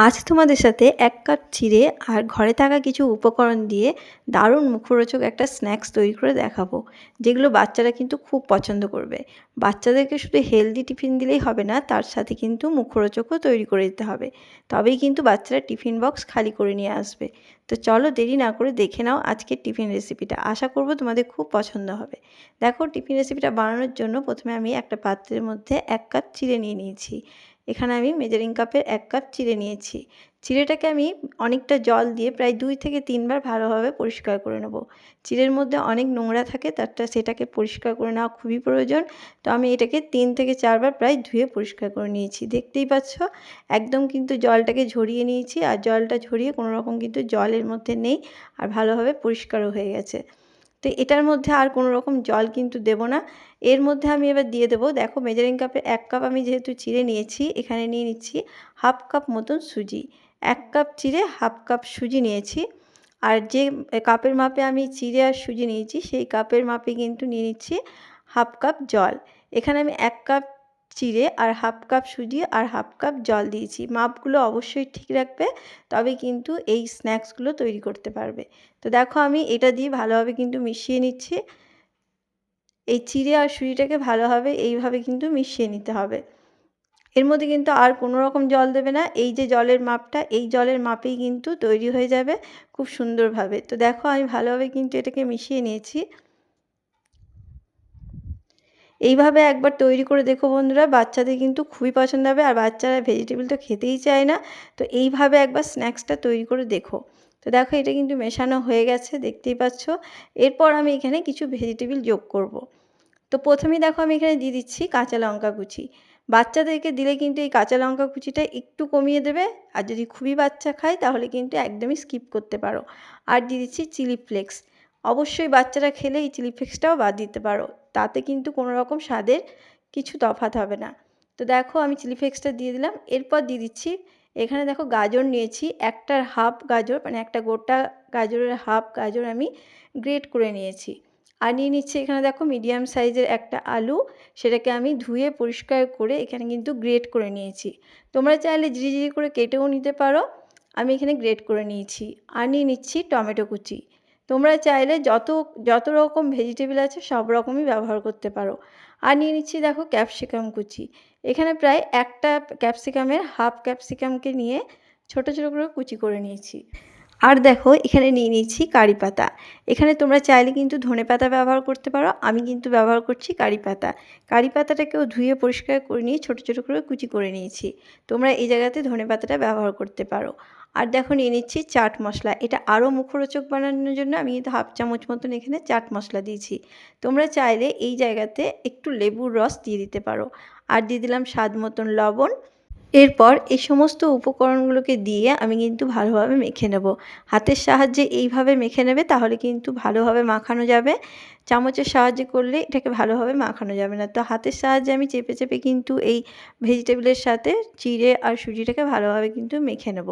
আজ তোমাদের সাথে ১ কাপ চিড়ে আর ঘরে থাকা কিছু উপকরণ দিয়ে দারুণ মুখরোচক একটা স্ন্যাক্স তৈরি করে দেখাবো, যেগুলো বাচ্চারা কিন্তু খুব পছন্দ করবে। বাচ্চাদেরকে শুধু হেলদি টিফিন দিলেই হবে না, তার সাথে কিন্তু মুখরোচকও তৈরি করে দিতে হবে। তবেই কিন্তু বাচ্চারা টিফিন বক্স খালি করে নিয়ে আসবে। তো চলো দেরি না করে দেখে নাও আজকের টিফিন রেসিপিটা। আশা করব তোমাদের খুব পছন্দ হবে। দেখো, টিফিন রেসিপিটা বানানোর জন্য প্রথমে আমি একটা পাত্রের মধ্যে ১ কাপ চিড়ে নিয়ে নিয়েছি। এখানে আমি মেজারিং কাপের ১ কাপ চিড়ে নিয়েছি। চিড়েটাকে আমি অনেকটা জল দিয়ে প্রায় ২ থেকে ৩ বার ভালোভাবে পরিষ্কার করে নেব। চিড়ের মধ্যে অনেক নোংরা থাকে, সেটাকে পরিষ্কার করে নেওয়া খুবই প্রয়োজন। তো আমি এটাকে ৩ থেকে ৪ বার প্রায় ধুয়ে পরিষ্কার করে নিয়েছি। দেখতেই পাচ্ছ, একদম কিন্তু জলটাকে ঝরিয়ে নিয়েছি, আর জলটা ঝরিয়ে কোনো রকম কিন্তু জল এর মধ্যে নেই, আর ভালোভাবে পরিষ্কারও হয়ে গেছে। তো এটার মধ্যে আর কোনো রকম জল কিন্তু দেব না। এর মধ্যে আমি এবার দিয়ে দেবো, দেখো মেজারিং কাপে ১ কাপ আমি যেহেতু চিড়ে নিয়েছি, এখানে নিয়ে নিচ্ছি হাফ কাপ মতন সুজি। ১ কাপ চিড়ে হাফ কাপ সুজি নিয়েছি। আর যে কাপের মাপে আমি চিড়ে আর সুজি নিয়েছি, সেই কাপের মাপে কিন্তু নিয়ে নিচ্ছি হাফ কাপ জল। এখানে আমি ১ কাপ চিড়ে আর হাফ কাপ সুজি আর হাফ কাপ জল দিয়েছি। মাপগুলো অবশ্যই ঠিক রাখবে, তবে কিন্তু এই স্ন্যাক্সগুলো তৈরি করতে পারবে। তো দেখো, আমি এটা দিয়ে ভালোভাবে কিন্তু মিশিয়ে নিচ্ছি। এই চিড়ে আর সুজিটাকে ভালোভাবে এইভাবে কিন্তু মিশিয়ে নিতে হবে। এর মধ্যে কিন্তু আর কোনো রকম জল দেবে না। এই যে জলের মাপটা, এই জলের মাপেই কিন্তু তৈরি হয়ে যাবে খুব সুন্দরভাবে। তো দেখো, আমি ভালোভাবে কিন্তু এটাকে মিশিয়ে নিয়েছি। এইভাবে একবার তৈরি করে দেখো বন্ধুরা, বাচ্চাদের কিন্তু খুবই পছন্দ হবে, আর বাচ্চারা ভেজিটেবল তো খেতেই চায় না। তো এইভাবে একবার স্ন্যাক্সটা তৈরি করে দেখো। তো দেখো, এটা কিন্তু মেশানো হয়ে গেছে, দেখতেই পাচ্ছ। এরপর আমি এখানে কিছু ভেজিটেবল যোগ করব। তো প্রথমেই দেখো, আমি এখানে দিয়ে দিচ্ছি কাঁচা লঙ্কা কুচি। বাচ্চাদেরকে দিলে কিন্তু এই কাঁচা লঙ্কা কুচিটা একটু কমিয়ে দেবে, আর যদি খুবই বাচ্চা খায় তাহলে কিন্তু একদমই স্কিপ করতে পারো। আর দিয়ে দিচ্ছি চিলি ফ্লেক্স। অবশ্যই বাচ্চারা খেলে এই চিলি ফ্লেক্সটাও বাদ দিতে পারো, তাতে কিন্তু কোনো রকম স্বাদের কিছু তফাৎ হবে না। তো দেখো, আমি চিলি ফ্লেক্সটা দিয়ে দিলাম। এরপর দিয়ে দিচ্ছি, এখানে দেখো গাজর নিয়েছি, একটার হাফ গাজর, মানে একটা গোটা গাজরের হাফ গাজর আমি গ্রেট করে নিয়েছি। আর নিয়ে নিচ্ছি এখানে দেখো মিডিয়াম সাইজের একটা আলু, সেটাকে আমি ধুয়ে পরিষ্কার করে এখানে কিন্তু গ্রেট করে নিয়েছি। তোমরা চাইলে ঝিরিঝিরি করে কেটেও নিতে পারো, আমি এখানে গ্রেট করে নিয়েছি। আর নিয়ে নিচ্ছি টমেটো কুচি। তোমরা চাইলে যত যত রকম ভেজিটেবল আছে সব রকমই ব্যবহার করতে পারো। আর নিয়ে নিচ্ছি দেখো ক্যাপসিকাম কুচি। এখানে প্রায় একটা ক্যাপসিকামের হাফ ক্যাপসিকামকে নিয়ে ছোটো ছোটো করে কুচি করে নিয়েছি। আর দেখো, এখানে নিয়ে নিচ্ছি কারি পাতা। এখানে তোমরা চাইলে কিন্তু ধনেপাতা ব্যবহার করতে পারো, আমি কিন্তু ব্যবহার করছি কারি পাতা। কারি পাতাটাকেও ধুয়ে পরিষ্কার করে নিয়ে ছোটো ছোটো করে কুচি করে নিয়েছি। তোমরা এই জায়গাতে ধনেপাতাটা ব্যবহার করতে পারো। আর দেখো, নিয়ে নিচ্ছি চাট মশলা। এটা আরও মুখরোচক বানানোর জন্য আমি কিন্তু হাফ চামচ মতন এখানে চাট মশলা দিয়েছি। তোমরা চাইলে এই জায়গাতে একটু লেবুর রস দিয়ে দিতে পারো। আর দিয়ে দিলাম স্বাদ মতন লবণ। এরপর এই সমস্ত উপকরণগুলোকে দিয়ে আমি কিন্তু ভালোভাবে মেখে নেব। হাতের সাহায্যে এইভাবে মেখে নেবে, তাহলে কিন্তু ভালোভাবে মাখানো যাবে। চামচের সাহায্যে করলে এটাকে ভালোভাবে মাখানো যাবে না। তো হাতের সাহায্যে আমি চেপে চেপে কিন্তু এই ভেজিটেবলের সাথে চিড়ে আর সুজিটাকে ভালোভাবে কিন্তু মেখে নেব।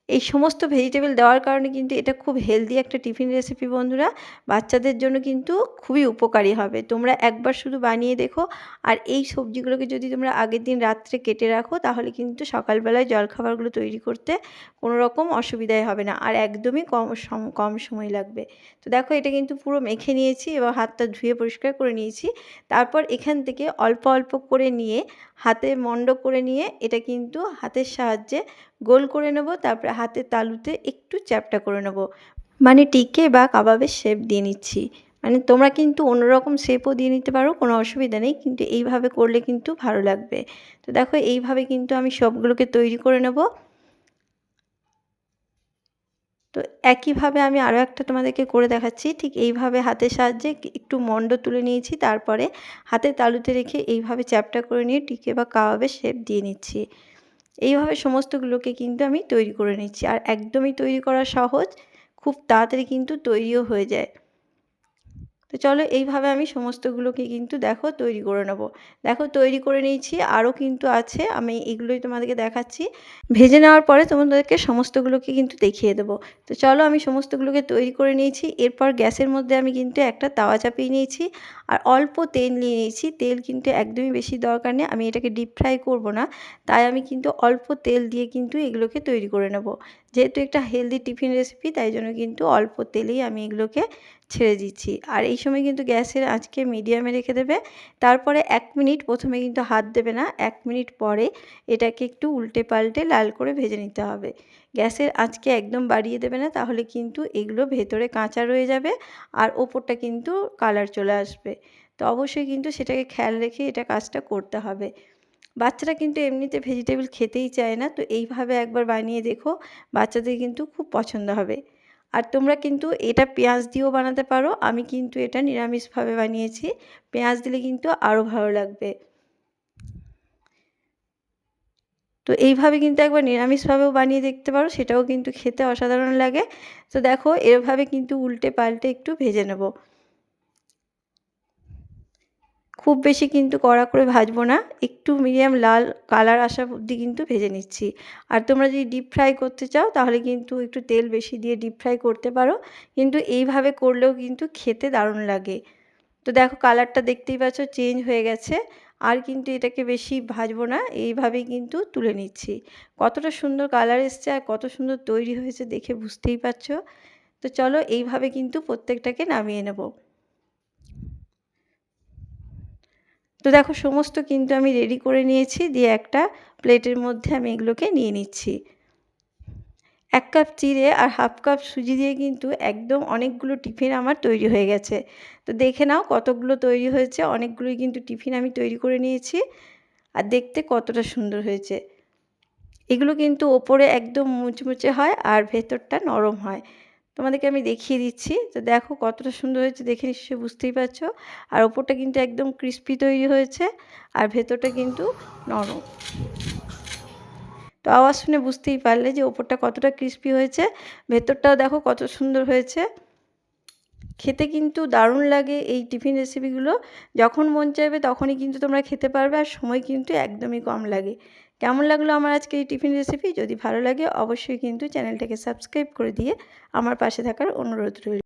এই সমস্ত ভেজিটেবল দেওয়ার কারণে কিন্তু এটা খুব হেলদি একটা টিফিন রেসিপি বন্ধুরা। বাচ্চাদের জন্য কিন্তু খুবই উপকারী হবে। তোমরা একবার শুধু বানিয়ে দেখো। আর এই সবজিগুলোকে যদি তোমরা আগের দিন রাত্রে কেটে রাখো, তাহলে কিন্তু সকালবেলায় জলখাবারগুলো তৈরি করতে কোনো রকম অসুবিধাই হবে না, আর একদমই কম সময় লাগবে। তো দেখো, এটা কিন্তু পুরো মেখে নিয়েছি এবং হাতটা ধুয়ে পরিষ্কার করে নিয়েছি। তারপর এখান থেকে অল্প অল্প করে নিয়ে, হাতে মণ্ড করে নিয়ে, এটা কিন্তু হাতের সাহায্যে গোল করে নেব। তারপরে হাতের তালুতে একটু চ্যাপ্টা করে নেব, মানে টিকে বা কাবাবের শেপ দিয়ে নিচ্ছি। মানে তোমরা কিন্তু অন্যরকম শেপও দিয়ে নিতে পারো, কোনো অসুবিধা নেই, কিন্তু এইভাবে করলে কিন্তু ভালো লাগবে। তো দেখো, এইভাবে কিন্তু আমি সবগুলোকে তৈরি করে নেব। তো একইভাবে আমি আরও একটা তোমাদেরকে করে দেখাচ্ছি। ঠিক এইভাবে হাতের সাহায্যে একটু মণ্ড তুলে নিয়েছি, তারপরে হাতের তালুতে রেখে এইভাবে চ্যাপ্টা করে নিয়ে টিকে বা কাবাবের শেপ দিয়ে নিচ্ছি। এইভাবে সমস্তগুলোকে কিন্তু আমি তৈরি করে নিচ্ছি, আর একদমই তৈরি করা সহজ, খুব তাড়াতাড়ি কিন্তু তৈরিও হয়ে যায়। তো চলো এইভাবে আমি সমস্তগুলোকে কিন্তু দেখো তৈরি করে নেব। দেখো তৈরি করে নিয়েছি, আরও কিন্তু আছে, আমি এগুলোই তোমাদেরকে দেখাচ্ছি। ভেজে নেওয়ার পরে তোমাদেরকে সমস্তগুলোকে কিন্তু দেখিয়ে দেবো। তো চলো আমি সমস্তগুলোকে তৈরি করে নিয়েছি। এরপর গ্যাসের মধ্যে আমি কিন্তু একটা তাওয়া চাপিয়ে নিয়েছি আর অল্প তেল নিয়ে নিয়েছি। তেল কিন্তু একদমই বেশি দরকার নেই, আমি এটাকে ডিপ ফ্রাই করব না, তাই আমি কিন্তু অল্প তেল দিয়ে কিন্তু এগুলোকে তৈরি করে নেব। যেহেতু একটা হেলদি টিফিন রেসিপি, তাই জন্য কিন্তু অল্প তেলেই আমি এগুলোকে ছেড়ে দিচ্ছি। আর এই সময় কিন্তু গ্যাসের আঁচকে মিডিয়ামে রেখে দেবে। তারপরে 1 মিনিট প্রথমে কিন্তু হাত দেবে না, 1 মিনিট পরে এটাকে একটু উল্টে পাল্টে লাল করে ভেজে নিতে হবে। গ্যাসের আঁচকে একদম বাড়িয়ে দেবে না, তাহলে কিন্তু এগুলো ভেতরে কাঁচা রয়ে যাবে আর ওপরটা কিন্তু কালার চলে আসবে। তো অবশ্যই কিন্তু সেটাকে খেয়াল রেখে এটা কাজটা করতে হবে। বাচ্চারা কিন্তু এমনিতে ভেজিটেবল খেতেই চায় না, তো এইভাবে একবার বানিয়ে দেখো, বাচ্চাদের কিন্তু খুব পছন্দ হবে। আর তোমরা কিন্তু এটা পেঁয়াজ দিয়েও বানাতে পারো, আমি কিন্তু এটা নিরামিষভাবে বানিয়েছি, পেঁয়াজ দিলে কিন্তু আরও ভালো লাগবে। তো এইভাবে কিন্তু একবার নিরামিষভাবেও বানিয়ে দেখতে পারো, সেটাও কিন্তু খেতে অসাধারণ লাগে। তো দেখো এভাবে কিন্তু উল্টে পাল্টে একটু ভেজে নেব। খুব বেশি কিন্তু কড়া করে ভাজবো না, একটু মিডিয়াম লাল কালার আসা অবধি কিন্তু ভেজে নিচ্ছি। আর তোমরা যদি ডিপ ফ্রাই করতে চাও তাহলে কিন্তু একটু তেল বেশি দিয়ে ডিপ ফ্রাই করতে পারো, কিন্তু এইভাবে করলেও কিন্তু খেতে দারুণ লাগে। তো দেখো কালারটা দেখতেই পাচ্ছ চেঞ্জ হয়ে গেছে। আর কিন্তু এটাকে বেশি ভাজবো না, এইভাবেই কিন্তু তুলে নিচ্ছি। কতটা সুন্দর কালার এসছে আর কত সুন্দর তৈরি হয়েছে দেখে বুঝতেই পারছো। তো চলো এইভাবে কিন্তু প্রত্যেকটাকে নামিয়ে নেব। তো দেখো সমস্ত কিন্তু আমি রেডি করে নিয়েছি, দিয়ে একটা প্লেটের মধ্যে আমি এগুলোকে নিয়ে নিচ্ছি। 1 কাপ চিড়ে আর হাফ কাপ সুজি দিয়ে কিন্তু একদম অনেকগুলো টিফিন আমার তৈরি হয়ে গেছে। তো দেখে নাও কতগুলো তৈরি হয়েছে, অনেকগুলোই কিন্তু টিফিন আমি তৈরি করে নিয়েছি। আর দেখতে কতটা সুন্দর হয়েছে। এগুলো কিন্তু ওপরে একদম মুচমুচে হয় আর ভেতরটা নরম হয়। তোমাদেরকে আমি দেখিয়ে দিচ্ছি। তো দেখো কতটা সুন্দর হয়েছে, দেখে নিশ্চয়ই বুঝতেই পারছো। আর ওপরটা কিন্তু একদম ক্রিস্পি তৈরি হয়েছে আর ভেতরটা কিন্তু নরম। তো আওয়াজ শুনে বুঝতেই পারলে যে ওপরটা কতটা ক্রিস্পি হয়েছে, ভেতরটাও দেখো কত সুন্দর হয়েছে। খেতে কিন্তু দারুণ লাগে এই টিফিন রেসিপিগুলো। যখন মন চাইবে তখনই কিন্তু তোমরা খেতে পারবে, আর সময় কিন্তু একদমই কম লাগে। কেমন লাগলো আমার আজকে এই টিফিন রেসিপি? যদি ভালো লাগে অবশ্যই কিন্তু চ্যানেলটাকে সাবস্ক্রাইব করে দিয়ে আমার পাশে থাকার অনুরোধ রইল।